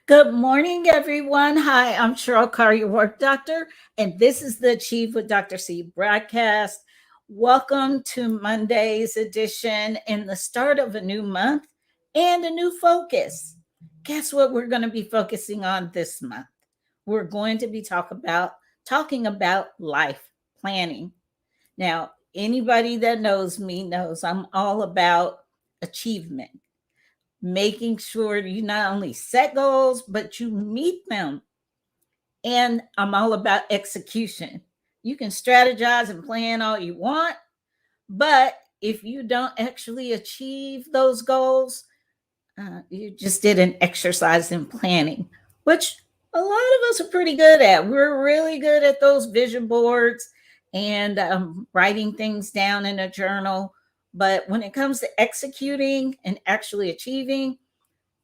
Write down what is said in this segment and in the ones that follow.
Good morning, everyone. Hi, I'm Cheryl Carr, your work doctor, and this is the Achieve with Dr. C broadcast. Welcome to Monday's edition and the start of a new month and a new focus. Guess what we're going to be focusing on this month? We're going to be talking about life planning. Now, anybody that knows me knows I'm all about achievement, making sure you not only set goals, but you meet them. And I'm all about execution. You can strategize and plan all you want, but if you don't actually achieve those goals, you just did an exercise in planning, which a lot of us are pretty good at. We're really good at those vision boards and writing things down in a journal. But when it comes to executing and actually achieving,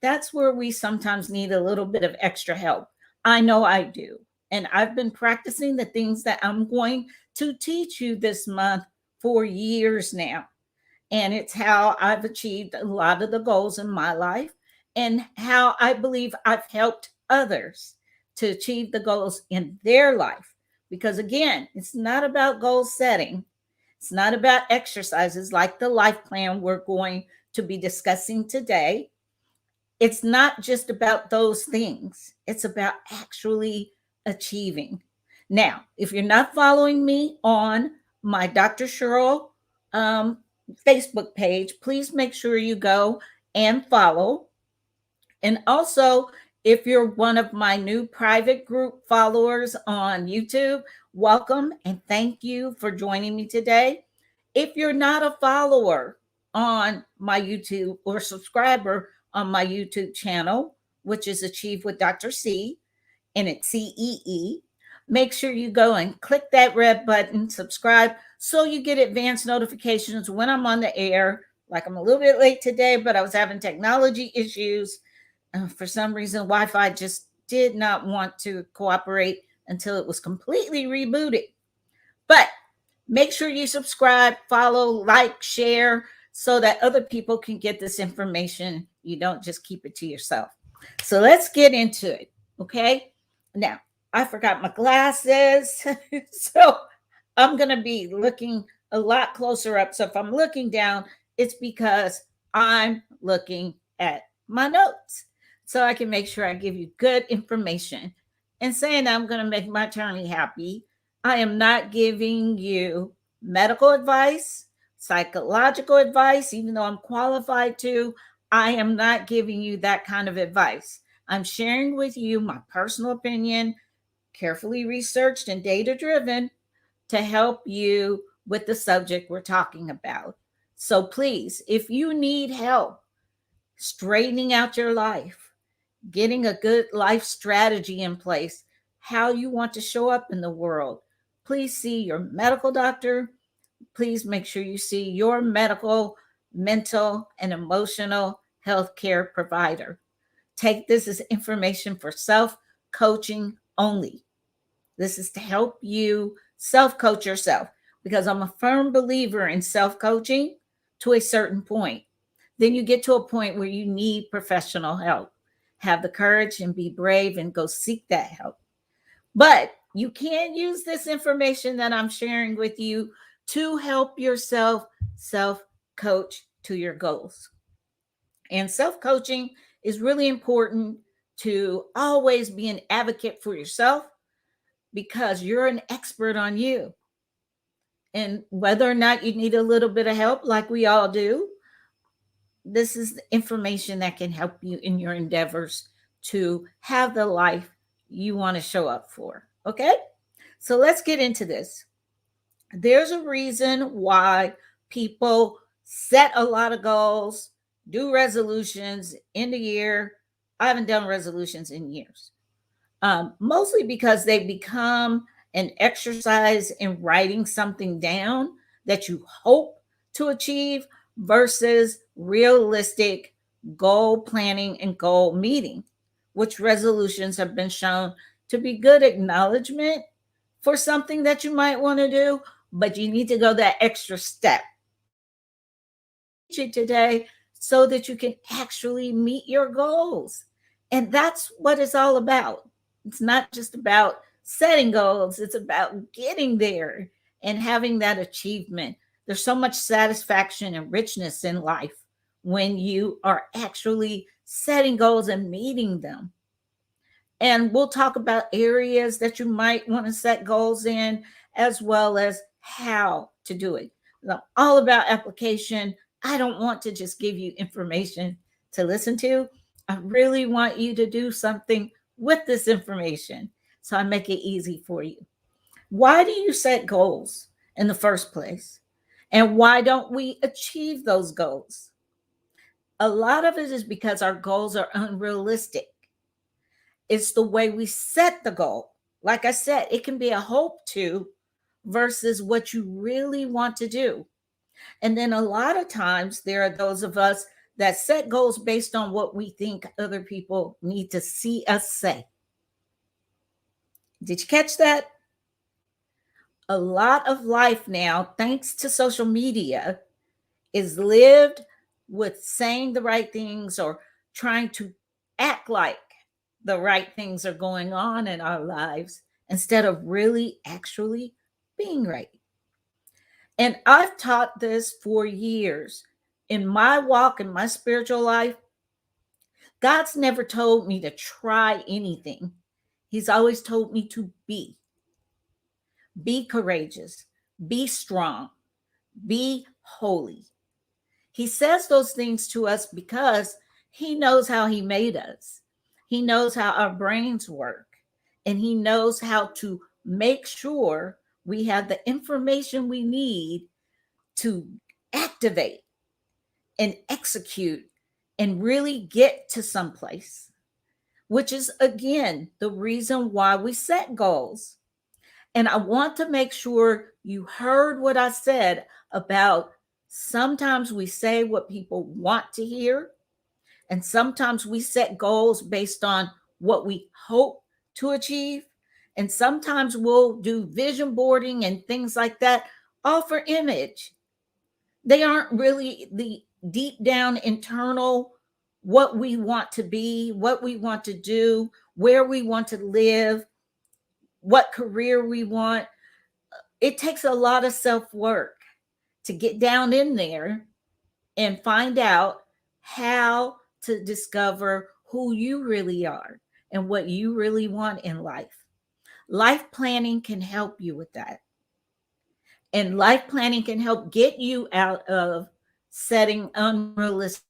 that's where we sometimes need a little bit of extra help. I know I do. And I've been practicing the things that I'm going to teach you this month for years now. And it's how I've achieved a lot of the goals in my life and how I believe I've helped others to achieve the goals in their life. Because again, it's not about goal setting, it's not about exercises like the life plan we're going to be discussing today. It's not just about those things, it's about actually achieving. Now, if you're not following me on my Dr. Cheryl um, Facebook page, please make sure you go and follow. And also, if you're one of my new private group followers on YouTube, welcome and thank you for joining me today. If you're not a follower on my YouTube or subscriber on my YouTube channel, which is Achieve with Dr. C, and it's CEE, make sure you go and click that red button, subscribe, so you get advanced notifications when I'm on the air. Like I'm a little bit late today, but I was having technology issues. For some reason, Wi Fi just did not want to cooperate until it was completely rebooted. But make sure you subscribe, follow, like, share so that other people can get this information. You don't just keep it to yourself. So let's get into it. Okay. Now, I forgot my glasses. So I'm going to be looking a lot closer up. So if I'm looking down, it's because I'm looking at my notes so I can make sure I give you good information. And saying I'm going to make my attorney happy, I am not giving you medical advice, psychological advice, even though I'm qualified to. I am not giving you that kind of advice. I'm sharing with you my personal opinion, carefully researched and data driven, to help you with the subject we're talking about. So please, if you need help straightening out your life, getting a good life strategy in place, how you want to show up in the world, please see your medical doctor. Please make sure you see your medical, mental, and emotional health care provider. Take this as information for self coaching only. This is to help you self coach yourself because I'm a firm believer in self coaching to a certain point. Then you get to a point where you need professional help. Have the courage and be brave and go seek that help. But you can use this information that I'm sharing with you to help yourself self coach to your goals. And self coaching is really important to always be an advocate for yourself because you're an expert on you. And whether or not you need a little bit of help, like we all do, this is the information that can help you in your endeavors to have the life you want to show up for. Okay? So let's get into this. There's a reason why people set a lot of goals, do resolutions in the year. I haven't done resolutions in years, mostly because they become an exercise in writing something down that you hope to achieve versus realistic goal planning and goal meeting, which resolutions have been shown to be good acknowledgement for something that you might want to do, but you need to go that extra step today so that you can actually meet your goals. And that's what it's all about. It's not just about setting goals, it's about getting there and having that achievement. There's so much satisfaction and richness in life when you are actually setting goals and meeting them. And we'll talk about areas that you might want to set goals in, as well as how to do it. So, all about application. I don't want to just give you information to listen to. I really want you to do something with this information. So I make it easy for you. Why do you set goals in the first place? And why don't we achieve those goals? A lot of it is because our goals are unrealistic. It's the way we set the goal. Like I said, it can be a hope to versus what you really want to do. And then a lot of times there are those of us that set goals based on what we think other people need to see us say. Did you catch that? A lot of life now, thanks to social media, is lived with saying the right things or trying to act like the right things are going on in our lives instead of really actually being right. And I've taught this for years. In my walk, in my spiritual life, God's never told me to try anything. He's always told me to be courageous, be strong, be holy. He says those things to us because he knows how he made us. He knows how our brains work, and he knows how to make sure we have the information we need to activate and execute and really get to someplace, which is again the reason why we set goals. And I want to make sure you heard what I said about sometimes we say what people want to hear, and sometimes we set goals based on what we hope to achieve. And sometimes we'll do vision boarding and things like that, all for image. They aren't really the deep down internal what we want to be, what we want to do, where we want to live, what career we want. It takes a lot of self work to get down in there and find out how to discover who you really are and what you really want in life. Life planning can help you with that. And life planning can help get you out of setting unrealistic.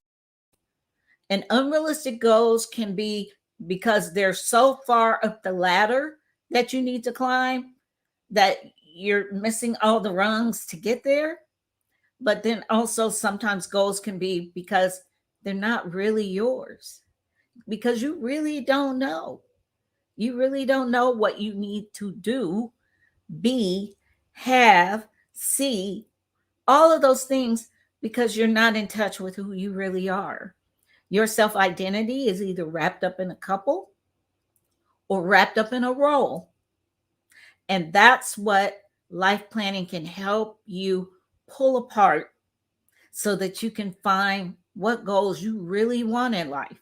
And unrealistic goals can be because they're so far up the ladder that you need to climb that you're missing all the rungs to get there. But then also sometimes goals can be because they're not really yours, because you really don't know. You really don't know what you need to do, be, have, see, all of those things because you're not in touch with who you really are. Your self identity is either wrapped up in a couple or wrapped up in a role. And that's what life planning can help you pull apart so that you can find what goals you really want in life,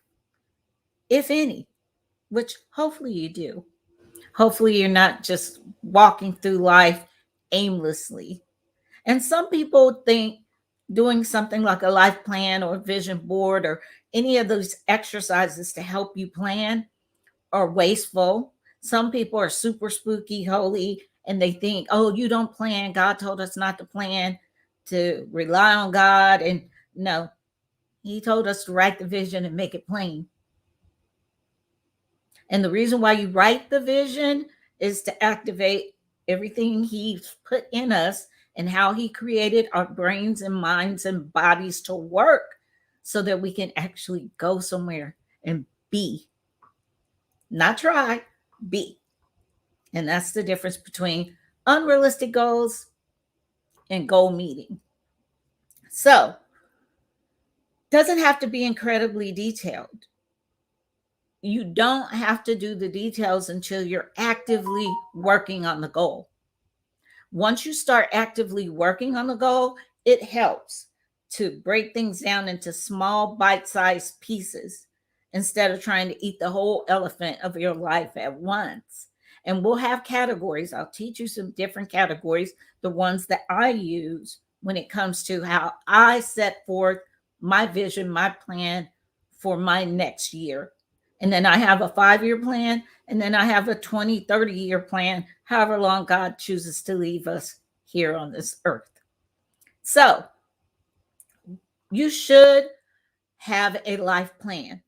if any, which hopefully you do. Hopefully, you're not just walking through life aimlessly. And some people think doing something like a life plan or vision board or any of those exercises to help you plan are wasteful. Some people are super spooky, holy, and they think, oh, you don't plan. God told us not to plan, to rely on God. And no, he told us to write the vision and make it plain. And the reason why you write the vision is to activate everything he's put in us and how he created our brains and minds and bodies to work so that we can actually go somewhere and be. Not try, be. And that's the difference between unrealistic goals and goal meeting. So, doesn't have to be incredibly detailed. You don't have to do the details until you're actively working on the goal. Once you start actively working on the goal, it helps to break things down into small bite-sized pieces instead of trying to eat the whole elephant of your life at once. And we'll have categories. I'll teach you some different categories, the ones that I use when it comes to how I set forth my vision, my plan for my next year. And then I have a 5-year plan, and then I have a 20, 30-year plan, however long God chooses to leave us here on this earth. So you should have a life plan.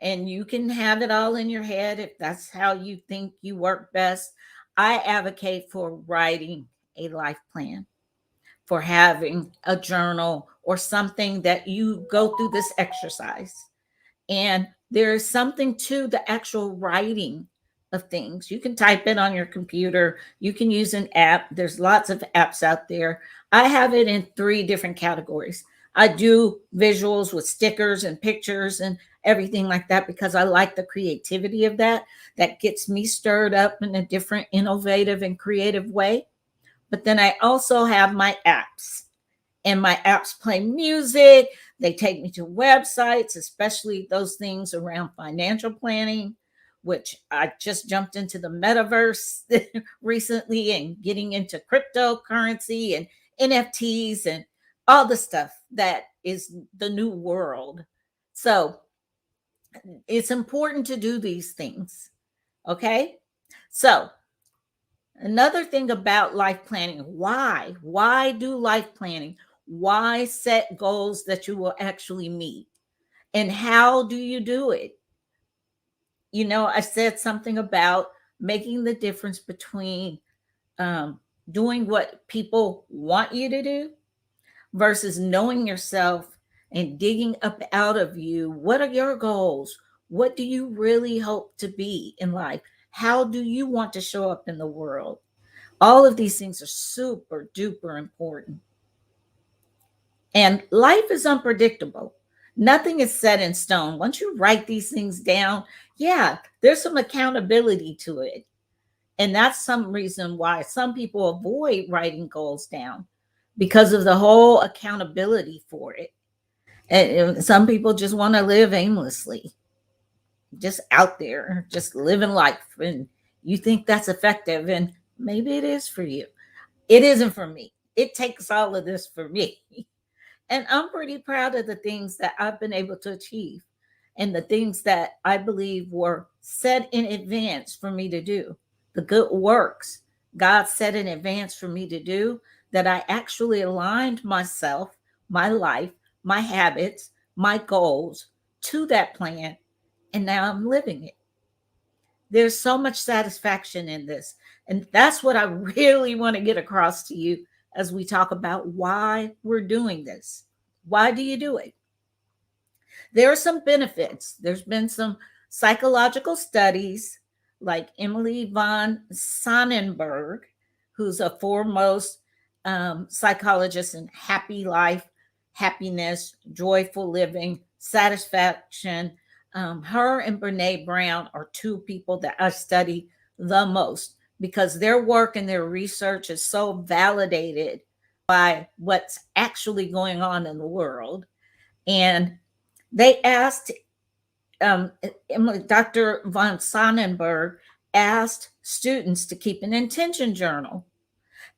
And you can have it all in your head if that's how you think you work best. I advocate for writing a life plan, for having a journal or something that you go through this exercise. And there's something to the actual writing of things. You can type it on your computer, you can use an app. There's lots of apps out there. I have it in 3 different categories. I do visuals with stickers and pictures and everything like that because I like the creativity of that. That gets me stirred up in a different, innovative, and creative way. But then I also have my apps, and my apps play music. They take me to websites, especially those things around financial planning, which I just jumped into the metaverse recently and getting into cryptocurrency and NFTs and all the stuff that is the new world. So it's important to do these things. Okay. So another thing about life planning, why do life planning? Why set goals that you will actually meet? And how do you do it? You know, I said something about making the difference between doing what people want you to do versus knowing yourself and digging up out of you. What are your goals? What do you really hope to be in life? How do you want to show up in the world? All of these things are super duper important. And life is unpredictable. Nothing is set in stone. Once you write these things down, yeah, there's some accountability to it. And that's some reason why some people avoid writing goals down, because of the whole accountability for it. And some people just want to live aimlessly, just out there, just living life. And you think that's effective. And maybe it is for you. It isn't for me. It takes all of this for me. And I'm pretty proud of the things that I've been able to achieve and the things that I believe were set in advance for me to do. The good works God set in advance for me to do, that I actually aligned myself, my life, my habits, my goals to that plan. And now I'm living it. There's so much satisfaction in this. And that's what I really want to get across to you as we talk about why we're doing this. Why do you do it? There are some benefits. There's been some psychological studies, like Emily von Sonnenberg, who's a foremost psychologist in happy life, happiness, joyful living, satisfaction. Her and Brene Brown are 2 people that I study the most because their work and their research is so validated by what's actually going on in the world. And they asked, Dr. von Sonnenberg asked students to keep an intention journal.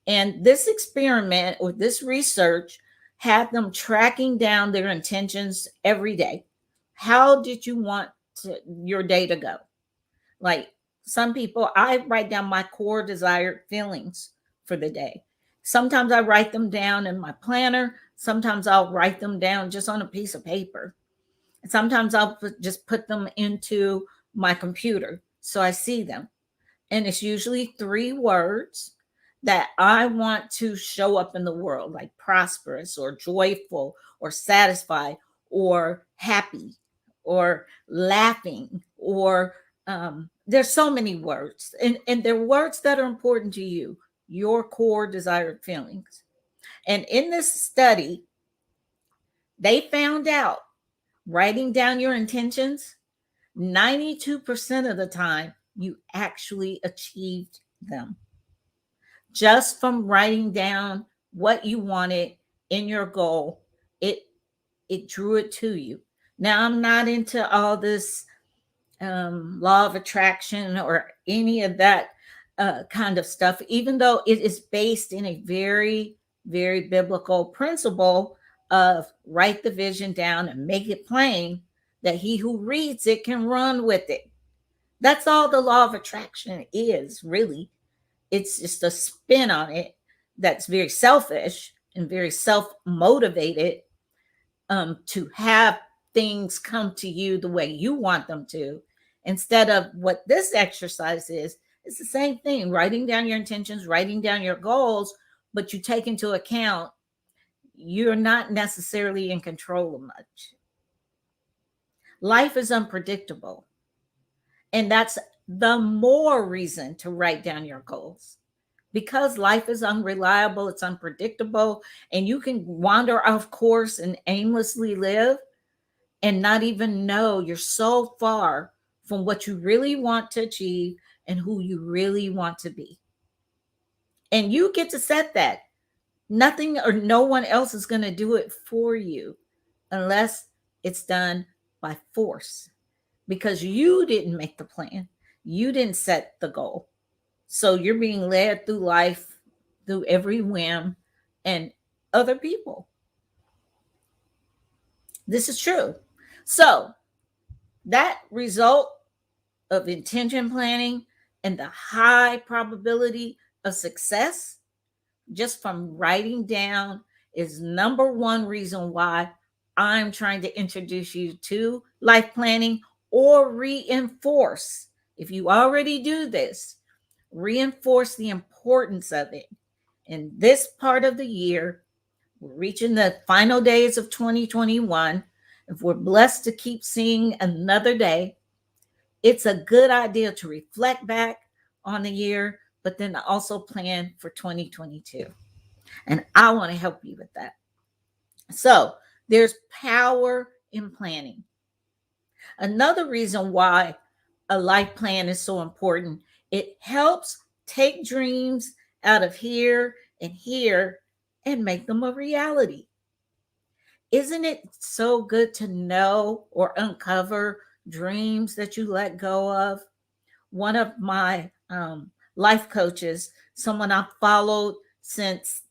And this experiment or this research had them tracking down their intentions every day. How did you want your day to go? Like some people, I write down my core desired feelings for the day. Sometimes I write them down in my planner. Sometimes I'll write them down just on a piece of paper. Sometimes I'll just put them into my computer so I see them. And it's usually 3 words that I want to show up in the world, like prosperous or joyful or satisfied or happy or laughing or there's so many words. And they're words that are important to you, your core desired feelings. And in this study, they found out writing down your intentions, 92% of the time, you actually achieved them just from writing down what you wanted in your goal. It drew it to you. Now, I'm not into all this law of attraction or any of that kind of stuff, even though it is based in a very, very biblical principle of write the vision down and make it plain that he who reads it can run with it. That's all the law of attraction is, really. It's just a spin on it that's very selfish and very self motivated to have things come to you the way you want them to, instead of what this exercise is. It's the same thing, writing down your intentions, writing down your goals, but you take into account you're not necessarily in control of much. Life is unpredictable, and that's the more reason to write down your goals, because life is unreliable, it's unpredictable, and you can wander off course and aimlessly live and not even know you're so far from what you really want to achieve and who you really want to be. And you get to set that. Nothing or no one else is going to do it for you unless it's done by force, because you didn't make the plan. You didn't set the goal. So you're being led through life through every whim and other people. This is true. So that result of intention planning and the high probability of success just from writing down is number one reason why I'm trying to introduce you to life planning, or reinforce. If you already do this, reinforce the importance of it. In this part of the year, we're reaching the final days of 2021. If we're blessed to keep seeing another day, it's a good idea to reflect back on the year, but then also plan for 2022. And I want to help you with that. So there's power in planning. Another reason why a life plan is so important, it helps take dreams out of here and here and make them a reality. Isn't it so good to know or uncover dreams that you let go of? One of my life coaches, someone I followed since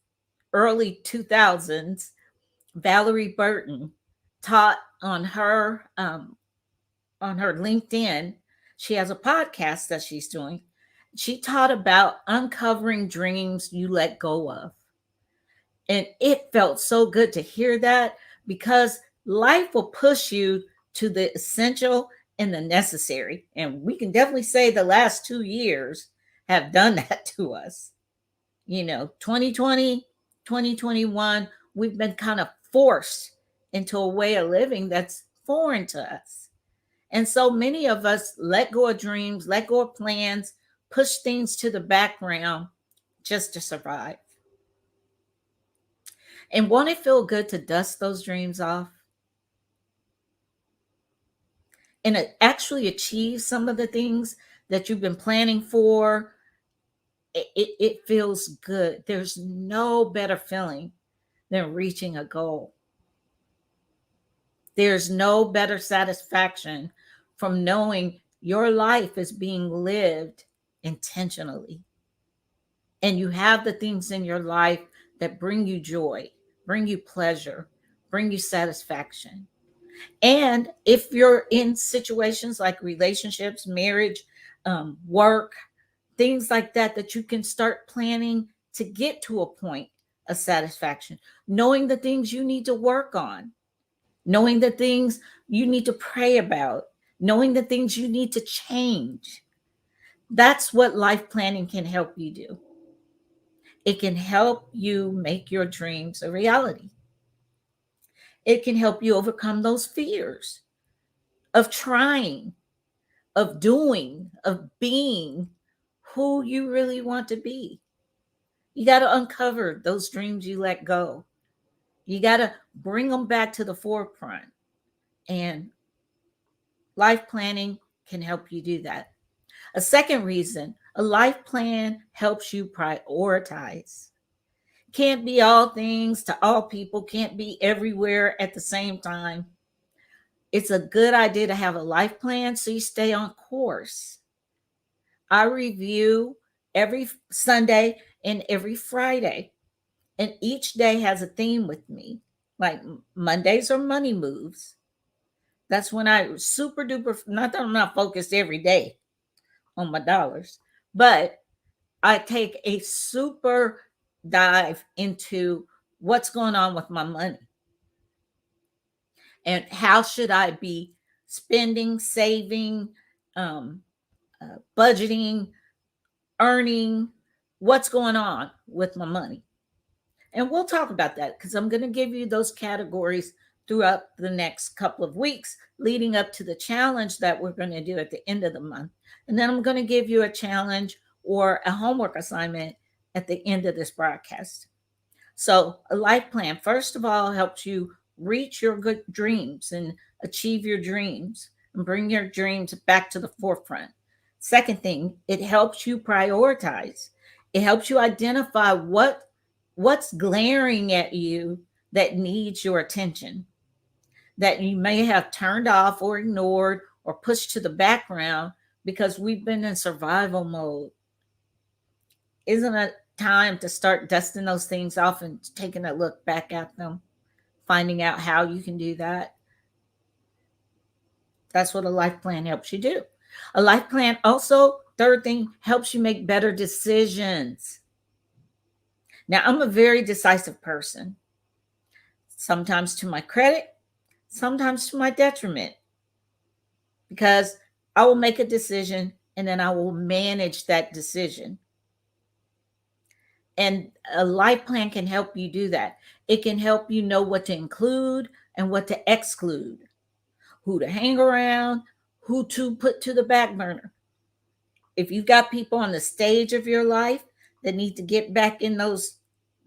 early 2000s, Valerie Burton, taught on her LinkedIn. She has a podcast that she's doing. She taught about uncovering dreams you let go of. And it felt so good to hear that, because life will push you to the essential and the necessary. And we can definitely say the last 2 years have done that to us. 2020, 2021, we've been kind of forced into a way of living that's foreign to us. And so many of us let go of dreams, let go of plans, push things to the background just to survive. And won't it feel good to dust those dreams off and actually achieve some of the things that you've been planning for? It feels good. There's no better feeling than reaching a goal. There's no better satisfaction from knowing your life is being lived intentionally. And you have the things in your life that bring you joy, bring you pleasure, bring you satisfaction. And if you're in situations like relationships, marriage, work, things like that, that you can start planning to get to a point of satisfaction, knowing the things you need to work on, knowing the things you need to pray about, knowing the things you need to change. That's what life planning can help you do. It can help you make your dreams a reality. It can help you overcome those fears of trying, of doing, of being who you really want to be. You got to uncover those dreams you let go. You got to bring them back to the forefront. And life planning can help you do that. A second reason, a life plan helps you prioritize. Can't be all things to all people, can't be everywhere at the same time. It's a good idea to have a life plan so you stay on course. I review every Sunday and every Friday, and each day has a theme with me. Like Mondays are money moves. That's when I super duper, not that I'm not focused every day on my dollars, but I take a super dive into what's going on with my money and how should I be spending, saving, um, budgeting, earning, what's going on with my money. And we'll talk about that because I'm going to give you those categories throughout the next couple of weeks leading up to the challenge that we're going to do at the end of the month. And then I'm going to give you a challenge or a homework assignment at the end of this broadcast. So, a life plan, first of all, helps you reach your good dreams and achieve your dreams and bring your dreams back to the forefront. Second thing, it helps you prioritize. It helps you identify what's glaring at you that needs your attention, that you may have turned off or ignored or pushed to the background because we've been in survival mode. Isn't it time to start dusting those things off and taking a look back at them, finding out how you can do that? That's what a life plan helps you do. A life plan also, third thing, helps you make better decisions. Now, I'm a very decisive person, sometimes to my credit, sometimes to my detriment, because I will make a decision and then I will manage that decision. And a life plan can help you do that. It can help you know what to include and what to exclude, who to hang around, who to put to the back burner. If you've got people on the stage of your life that need to get back in those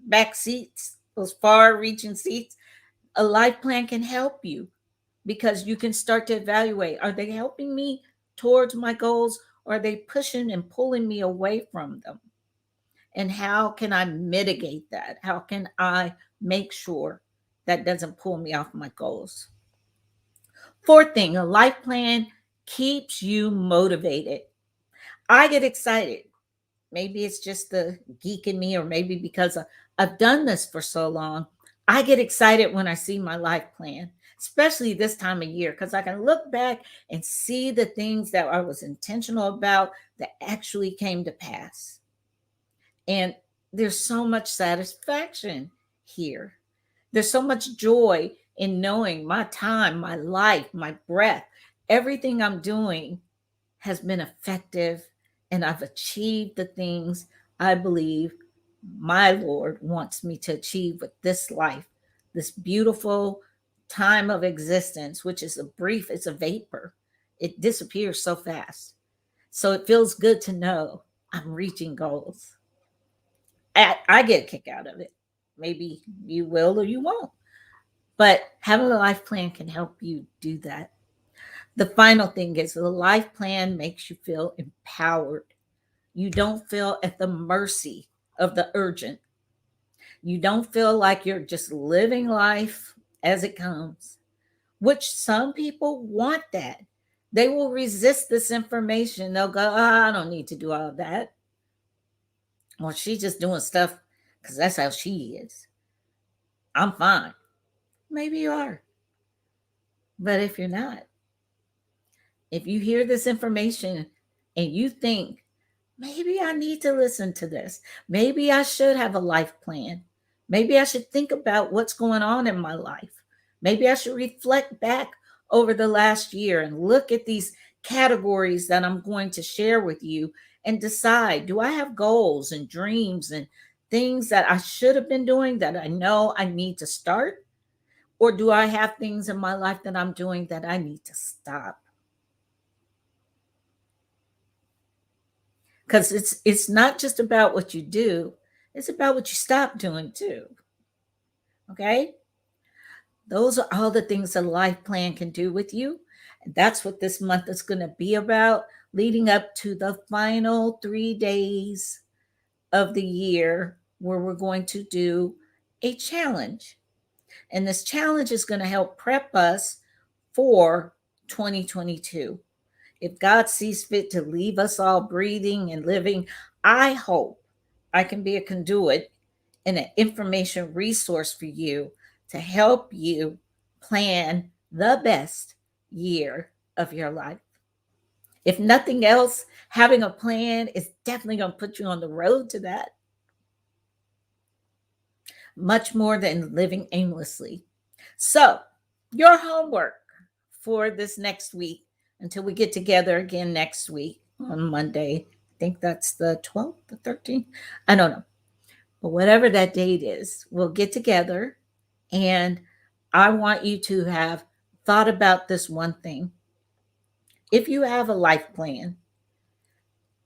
back seats, those far reaching seats, a life plan can help you because you can start to evaluate, are they helping me towards my goals, or are they pushing and pulling me away from them? And how can I mitigate that? How can I make sure that doesn't pull me off my goals? Fourth thing, a life plan keeps you motivated. I get excited. Maybe it's just the geek in me, or maybe because I've done this for so long. I get excited when I see my life plan, especially this time of year, because I can look back and see the things that I was intentional about that actually came to pass. And there's so much satisfaction here. There's so much joy in knowing my time, my life, my breath, everything I'm doing has been effective, and I've achieved the things I believe my Lord wants me to achieve with this life, this beautiful time of existence, which is it's a vapor. It disappears so fast. So it feels good to know I'm reaching goals. I get a kick out of it. Maybe you will or you won't. But having a life plan can help you do that. The final thing is the life plan makes you feel empowered. You don't feel at the mercy of the urgent. You don't feel like you're just living life as it comes, which some people want that. They will resist this information. They'll go, I don't need to do all that. Or she's just doing stuff because that's how she is. I'm fine. Maybe you are. But if you're not, if you hear this information and you think, maybe I need to listen to this, maybe I should have a life plan, maybe I should think about what's going on in my life, maybe I should reflect back over the last year and look at these categories that I'm going to share with you and decide, do I have goals and dreams and things that I should have been doing that I know I need to start? Or do I have things in my life that I'm doing that I need to stop? Because it's not just about what you do, it's about what you stop doing too. Okay? Those are all the things a life plan can do with you. And that's what this month is going to be about, leading up to the final 3 days of the year where we're going to do a challenge. And this challenge is going to help prep us for 2022. If God sees fit to leave us all breathing and living, I hope I can be a conduit and an information resource for you to help you plan the best year of your life. If nothing else, having a plan is definitely going to put you on the road to that, much more than living aimlessly. So, your homework for this next week until we get together again next week on Monday. I think that's the 12th, the 13th. I don't know. But whatever that date is, we'll get together and I want you to have thought about this one thing. If you have a life plan,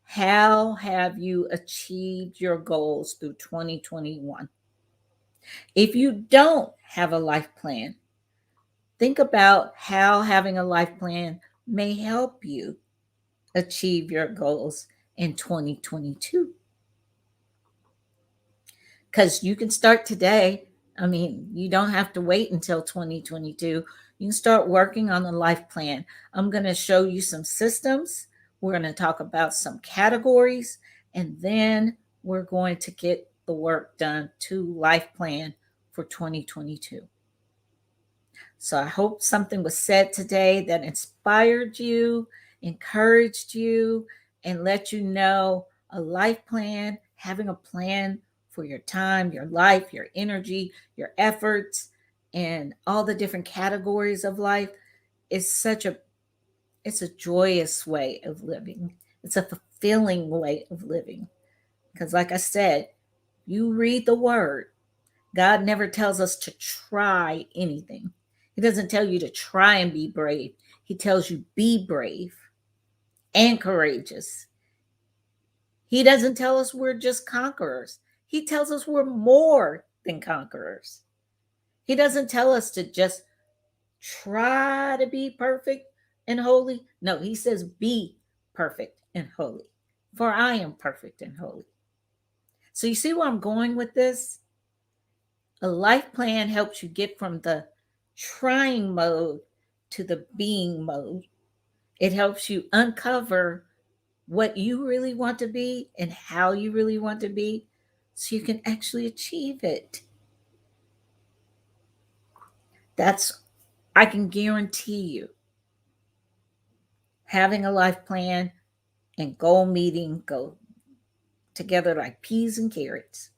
how have you achieved your goals through 2021? If you don't have a life plan, think about how having a life plan may help you achieve your goals in 2022. Because you can start today. I mean, you don't have to wait until 2022. You can start working on a life plan. I'm going to show you some systems. We're going to talk about some categories, and then we're going to get the work done to life plan for 2022. So I hope something was said today that inspired you, encouraged you, and let you know a life plan, having a plan for your time, your life, your energy, your efforts, and all the different categories of life is it's a joyous way of living. It's a fulfilling way of living. Because like I said, you read the word. God never tells us to try anything. He doesn't tell you to try and be brave. He tells you be brave and courageous. He doesn't tell us we're just conquerors. He tells us we're more than conquerors. He doesn't tell us to just try to be perfect and holy. No, he says be perfect and holy. For I am perfect and holy. So you see where I'm going with this? A life plan helps you get from the trying mode to the being mode. It helps you uncover what you really want to be and how you really want to be so you can actually achieve it. I can guarantee you, having a life plan and goal meeting go together like peas and carrots.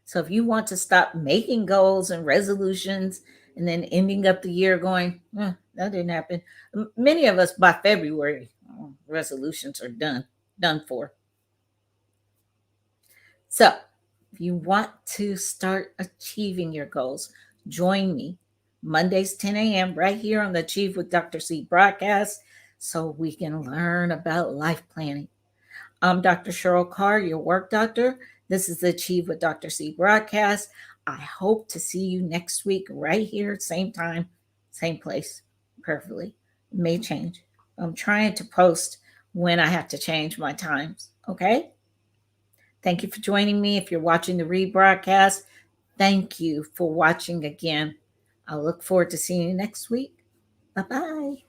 So if you want to stop making goals and resolutions and then ending up the year going, that didn't happen. Many of us by February, resolutions are done for. So if you want to start achieving your goals, join me Mondays, 10 a.m. right here on the Achieve with Dr. C broadcast so we can learn about life planning. I'm Dr. Cheryl Carr, your work doctor. This is the Achieve with Dr. C broadcast. I hope to see you next week right here, same time, same place, perfectly. It may change. I'm trying to post when I have to change my times, okay? Thank you for joining me. If you're watching the rebroadcast, thank you for watching again. I look forward to seeing you next week. Bye-bye.